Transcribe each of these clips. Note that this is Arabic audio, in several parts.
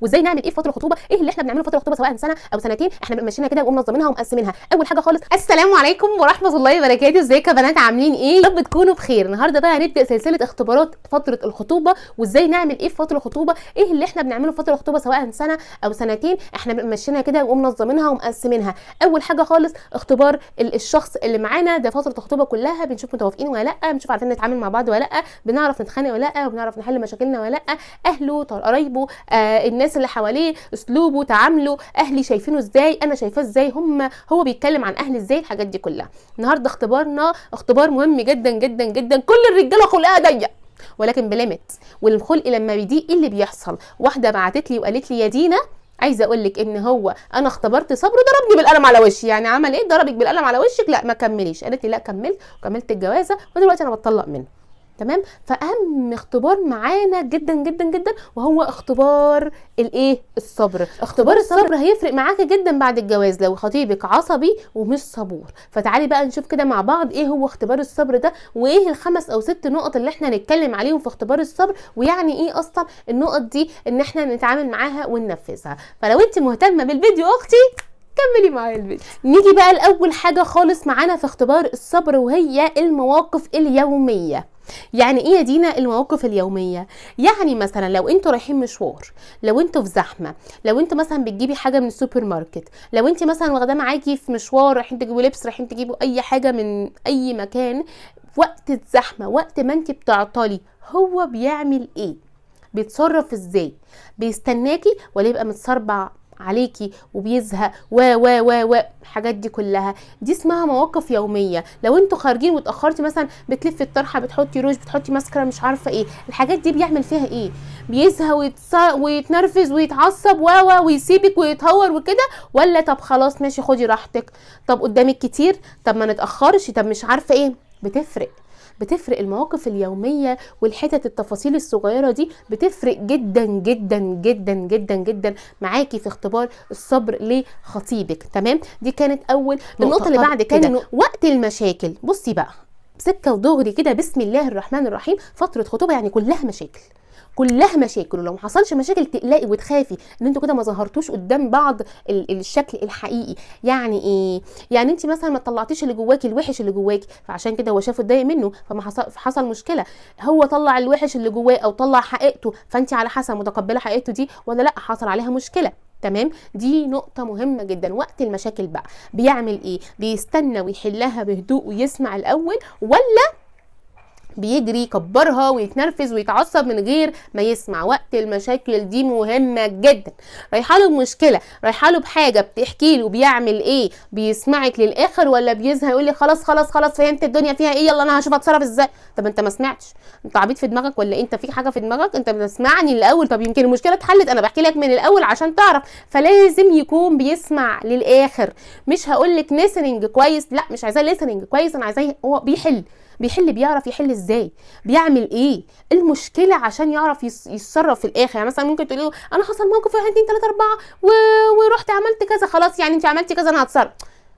وازاي نعمل ايه في فتره الخطوبه، ايه اللي احنا بنعمله في فتره الخطوبه سواء سنه او سنتين احنا ماشيينها كده ومنظمينها ومقسمينها. اول حاجه خالص السلام عليكم ورحمه الله وبركاته، ازيكم يا بنات عاملين ايه؟ يا رب تكونوا بخير. النهارده بقى هنبدا سلسله اختبارات فتره الخطوبه وازاي نعمل ايه في فتره الخطوبه، ايه اللي احنا بنعمله في فتره الخطوبه سواء سنه او سنتين احنا ماشيينها كده ومنظمينها ومقسمينها. اول حاجه خالص اختبار الشخص اللي معانا ده فتره الخطوبه كلها، بنشوف متوافقين ولا لا، بنشوف عارفين نتعامل مع بعض ولا لا، بنعرف نتخانق ولا لا، وبنعرف نحل مشاكلنا ولا لا، اهله قرايبه الناس اللي حواليه اسلوبه تعامله، اهلي شايفينه ازاي، انا شايفاه ازاي، هو بيتكلم عن اهلي ازاي، الحاجات دي كلها. النهارده اختبارنا اختبار مهم جدا جدا جدا. كل الرجاله خلقها ضيق ولكن بليمت، والخلق لما بيضيق ايه اللي بيحصل؟ واحده بعتت لي وقالت لي يا دينا عايزه اقول لك ان هو انا اختبرت صبره ضربني بالقلم على وشي. يعني عمل ايه؟ ضربك بالقلم على وشك؟ لا ما كمليش. قالت لي لا كملت وكملت الجوازه ودلوقتي انا بتطلق منه. تمام. فاهم اختبار معانا جدا جدا جدا وهو اختبار الايه؟ الصبر. اختبار الصبر هيفرق معاكي جدا بعد الجواز لو خطيبك عصبي ومش صبور. فتعالي بقى نشوف كده مع بعض ايه هو اختبار الصبر ده، وايه الخمس او ست نقط اللي احنا هنتكلم عليهم في اختبار الصبر، ويعني ايه اصلا النقط دي ان احنا نتعامل معاها وننفذها. فلو انت مهتمه بالفيديو اختي كملي معايا الفيديو. نيجي بقى لاول حاجه خالص معانا في اختبار الصبر وهي المواقف اليوميه. يعني ايه يا دينا المواقف اليوميه؟ يعني مثلا لو انتوا رايحين مشوار، لو انتوا في زحمه، لو انتوا مثلا بتجيبي حاجه من السوبر ماركت، لو انت مثلا واخداه معاكي في مشوار رايحين تجيبوا لبس، رايحين تجيبوا اي حاجه من اي مكان، وقت الزحمه وقت ما انت بتعطلي هو بيعمل ايه؟ بيتصرف ازاي؟ بيستناكي ولا يبقى متصربع عليكي وبيزهق و الحاجات دي كلها؟ دي اسمها مواقف يوميه. لو انتوا خارجين واتاخرتي مثلا بتلفي الطرحه، بتحطي روج، بتحطي ماسكارا، مش عارفه ايه، الحاجات دي بيعمل فيها ايه؟ بيزهق ويتنرفز ويتعصب ويسيبك ويتهور وكده، ولا طب خلاص ماشي خدي راحتك، طب قدامك كتير، طب ما نتاخرش، طب مش عارفه ايه. بتفرق المواقف اليومية والحتت التفاصيل الصغيرة دي بتفرق جدا جدا جدا جدا جدا معاكي في اختبار الصبر لخطيبك. تمام. دي كانت اول النقطة. اللي بعد كده وقت المشاكل. بصي بقى سكة ودغري كده بسم الله الرحمن الرحيم. فترة خطوبة يعني كلها مشاكل، كلها مشاكل، ولو ما حصلش مشاكل تقلقي وتخافي ان انتوا كده ما ظهرتوش قدام بعض الشكل الحقيقي. يعني ايه؟ يعني انت مثلا ما طلعتيش اللي جواكي، الوحش اللي جواكي، فعشان كده هو شافه اتضايق منه فما حصل مشكله. هو طلع الوحش اللي جواه او طلع حقيقته، فانت على حسب متقبله حقيقته دي ولا لا، حصل عليها مشكله. تمام. دي نقطة مهمة جدا. وقت المشاكل بقى بيعمل ايه؟ بيستنى ويحلها بهدوء ويسمع الاول، ولا بيجري يكبرها ويتنرفز ويتعصب من غير ما يسمع؟ وقت المشاكل دي مهمه جدا. رايحه له بمشكله، رايحه له بحاجه بتحكي له، بيعمل ايه؟ بيسمعك للاخر ولا بيزهق يقول لي خلاص خلاص خلاص فهمت الدنيا فيها ايه، يلا انا هشوف اتصرف ازاي؟ طب انت ما سمعتش، انت عبيط في دماغك ولا انت في حاجه في دماغك؟ انت بتسمعني الاول. طب يمكن المشكله اتحلت، انا بحكي لك من الاول عشان تعرف. فلازم يكون بيسمع للاخر. مش هقول لك ليسننج كويس، لا مش عايزاه ليسننج كويس، انا عايزاه هو بيعرف يحل ازاي، بيعمل ايه المشكله عشان يعرف يتصرف في الاخر. يعني مثلا ممكن تقولي له انا حصل موقف 1 2 3 4 ورحت عملت كذا، خلاص يعني انت عملتي كذا انا هتصرف.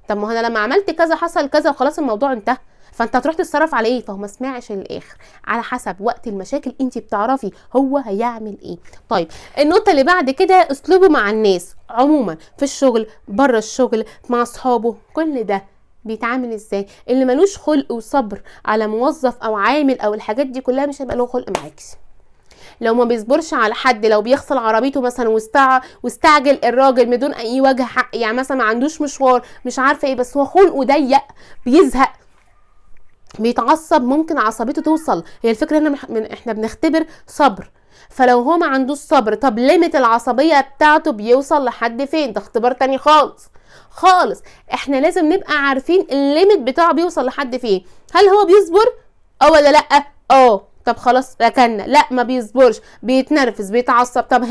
طب ما انا لما عملت كذا حصل كذا وخلاص الموضوع انتهى، فانت هتروح تتصرف على ايه؟ فهو ما سمعش للاخر. على حسب وقت المشاكل انت بتعرفي هو هيعمل ايه. طيب النقطه اللي بعد كده اسلوبه مع الناس عموما، في الشغل، بره الشغل، مع اصحابه، كل ده بيتعامل ازاي؟ اللي ملوش خلق وصبر على موظف او عامل او الحاجات دي كلها مش هيبقى له خلق معاكي. لو ما بيصبرش على حد، لو بيغسل عربيته مثلا واستعجل الراجل بدون اي وجه حق، يعني مثلا ما عندوش مشوار مش عارفه ايه بس هو خلقه ضيق، بيزهق، بيتعصب، ممكن عصبيته توصل. هي الفكره ان احنا بنختبر صبر. فلو هو ما عندوش صبر، طب ليميت العصبيه بتاعته بيوصل لحد فين؟ ده اختبار تاني خالص. احنا لازم نبقى عارفين الليميت بتاعه بيوصل لحد فين. هل هو بيصبر ولا لا؟ طب خلاص ركنا. لا ما بيصبرش، بيتنرفز، بيتعصب. طب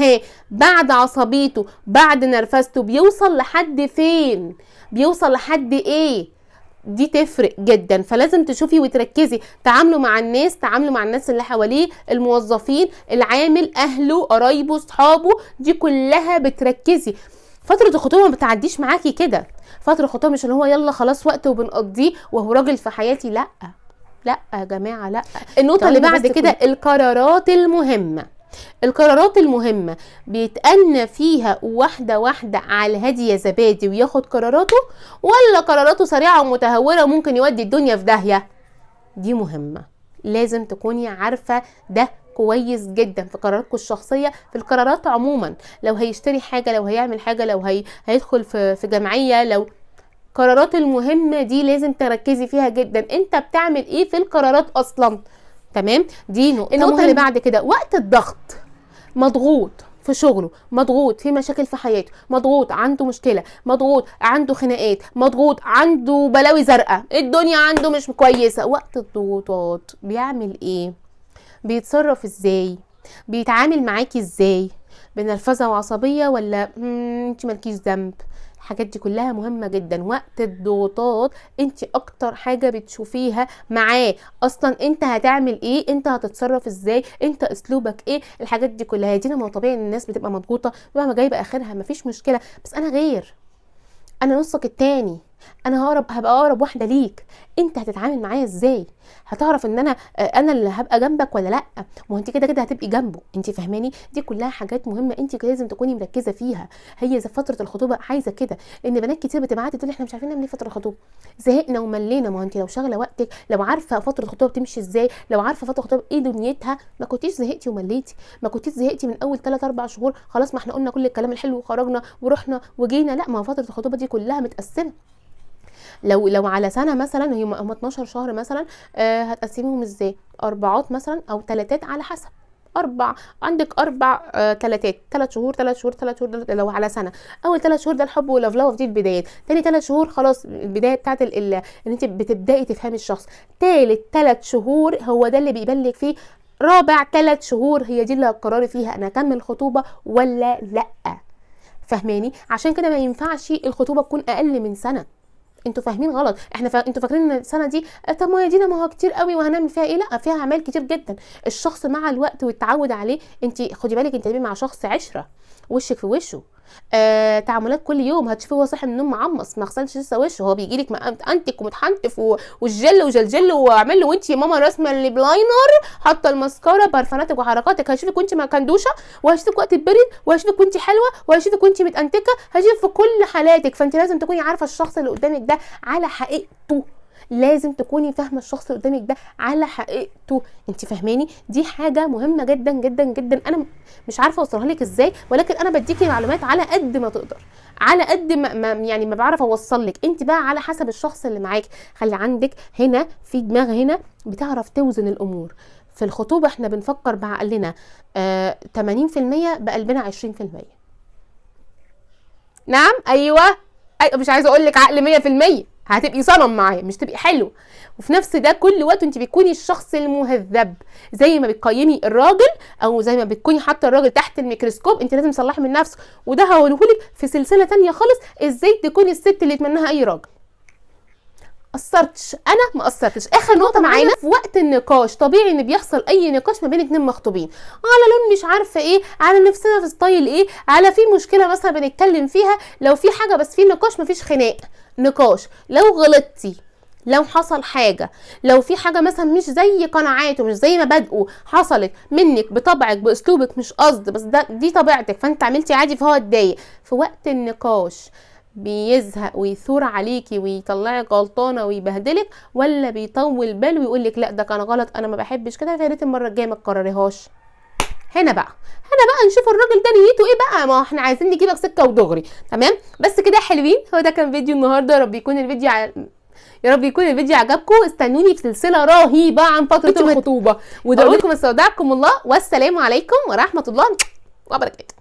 بعد عصبيته بعد نرفزته بيوصل لحد فين؟ بيوصل لحد ايه؟ دي تفرق جدا. فلازم تشوفي وتركزي تعاملوا مع الناس، تعاملوا مع الناس اللي حواليه، الموظفين، العامل، اهله، قرايبه، صحابه، دي كلها بتركزي. فترة الخطوبة ما بتعديش معاكي كده. فترة الخطوبة مش اللي هو يلا خلاص وقت وبنقضيه وهو راجل في حياتي. لا يا جماعة لا. النقطة اللي بعد كده القرارات المهمة. القرارات المهمة بيتأنى فيها واحدة واحدة على الهادي يا زبادي وياخد قراراته، ولا قراراته سريعة ومتهورة وممكن يودي الدنيا في داهية؟ دي مهمة، لازم تكوني عارفة ده كويس جدا في قراراتكم الشخصية، في القرارات عموما. لو هيشتري حاجة، لو هيعمل حاجة، لو هيدخل في جمعية، لو قرارات المهمة دي لازم تركزي فيها جدا. انت بتعمل ايه في القرارات اصلا؟ تمام. دي النقطة اللي بعد كده، وقت الضغط، مضغوط في شغله، مضغوط في مشاكل في حياته، مضغوط عنده مشكلة، مضغوط عنده خناقات، مضغوط عنده بلاوي زرقاء، الدنيا عنده مش كويسة. وقت الضغوطات بيعمل ايه؟ بيتصرف ازاي؟ بيتعامل معاكي ازاي؟ بنرفزة وعصبية ولا انت مالكيش ذنب؟ الحاجات دي كلها مهمة جدا. وقت الضغوطات انت اكتر حاجة بتشوفيها معاه اصلا، انت هتعمل ايه، انت هتتصرف ازاي، انت اسلوبك ايه. الحاجات دي كلها دي ما هو طبيعي ان الناس بتبقى مضغوطة بقى جايبة اخرها، مفيش مشكلة، بس انا غير، انا نصك التاني، انا هبقى اقرب واحده ليك. انت هتتعامل معايا ازاي؟ هتعرف ان انا اللي هبقى جنبك ولا لا؟ ما انت كده كده هتبقي جنبه. انت فاهماني؟ دي كلها حاجات مهمه انت لازم تكوني مركزه فيها. هي زي فتره الخطوبه عايزه كده، ان بنات كتير بتبعتي تقول احنا مش عارفين نعمل ايه فتره الخطوبه، زهقنا وملينا. ما انت لو شاغله وقتك، لو عارفه فتره الخطوبه بتمشي ازاي، لو عارفه فتره الخطوبه ايه دنيتها، ما كنتيش زهقتي ومليتي، ما كنتيش زهقتي من اول 3 4 شهور. خلاص، ما احنا قلنا كل الكلام الحلو وخرجنا ورحنا وجينا. لا، ما فتره الخطوبه دي كلها متقسمه. لو على سنه مثلا، هم 12 شهر مثلا، هتقسميهم ازاي؟ اربعات مثلا او ثلاثات على حسب. عندك 4 ثلاثات، 3 شهور 3 شهور 3 شهور. لو على سنه، اول 3 شهور ده الحب واللفلوه، دي البدايات. تاني 3 شهور خلاص البدايه بتاعت ان انت بتبداي تفهمي الشخص. تالت 3 شهور هو ده اللي بيبان لك فيه. رابع 3 شهور هي دي اللي هتقرري فيها انا اكمل خطوبه ولا لا. فاهماني؟ عشان كده ما ينفعش الخطوبه تكون اقل من سنه. انتوا فاهمين غلط. انتوا فاكرين ان السنه دي طب ما هي دي ما هو كتير قوي وهنعمل فيها ايه؟ لا، فيها اعمال كتير جدا. الشخص مع الوقت والتعود عليه، انت خدي بالك، انت مع شخص عشره، وشك في وشه، تعاملات كل يوم. هتشوفيه هو صاحي من النوم معمص، ما غسلش لسه وشه، هو بيجي لك انتك ومتحنتف والجل وجلجل واعمل له، وانت يا ماما رسمه البلاينر، حاطه الماسكارا، برفاناتك وحركاتك. هشوفك وانت مكندوشه، وهشوفك وقت البرد، وهشوفك وانت حلوه، وهشوفك وانت متانتكه، هشوفك في كل حالاتك. فانت لازم تكوني عارفه الشخص اللي قدامك ده على حقيقته، لازم تكوني فاهمه الشخص اللي قدامك ده على حقيقته. انت فاهماني؟ دي حاجه مهمه جدا جدا جدا. انا مش عارفه اوصلها لك ازاي، ولكن انا بديكي معلومات على قد ما تقدر، على قد ما بعرف اوصل لك. انت بقى على حسب الشخص اللي معاكي. خلي عندك هنا في دماغ هنا بتعرف توزن الامور. في الخطوبه احنا بنفكر بعقلنا 80%، بقلبنا 20%. نعم، ايوه مش عايزه اقول لك عقل 100%، هتبقي صنم معايا، مش تبقي حلو. وفي نفس ده كل وقت انت بتكوني الشخص المهذب. زي ما بتقيمي الراجل، او زي ما بتكوني حاطه الراجل تحت الميكروسكوب، انت لازم تصلحي من نفسه. وده هقولهولك في سلسله تانية خالص، ازاي تكوني الست اللي يتمناها اي راجل. قصرتش؟ انا ما قصرتش. اخر نقطه معانا، في وقت النقاش طبيعي ان بيحصل اي نقاش ما بين 2 مخطوبين على لون مش عارفه ايه، على نفسنا في ستايل ايه، على في مشكله مثلا بنتكلم فيها، لو في حاجه بس في نقاش، مفيش خناق، نقاش. لو غلطتي، لو حصل حاجه، لو في حاجه مثلا مش زي قناعاته، مش زي مبادئه، حصلت منك بطبعك باسلوبك، مش قصد، بس دي طبيعتك، فانت عملتي عادي، فهو اتضايق. في وقت النقاش بيزهق ويثور عليكي ويطلعك غلطانه ويبهدلك، ولا بيطول باله ويقولك لا ده كان غلط، انا ما بحبش كده، يا ريت المره الجايه ما تكرريهاش؟ هنا بقى نشوف الراجل ده نيته ايه بقى. ما احنا عايزين نجيبك سكه ودغري. تمام، بس كده حلوين. هو ده كان فيديو النهارده. يا رب يكون الفيديو عجبكم. استنوني في سلسله رهيبه عن فتره الخطوبه. ودعوا لكم استودعكم الله، والسلام عليكم ورحمه الله وبركاته.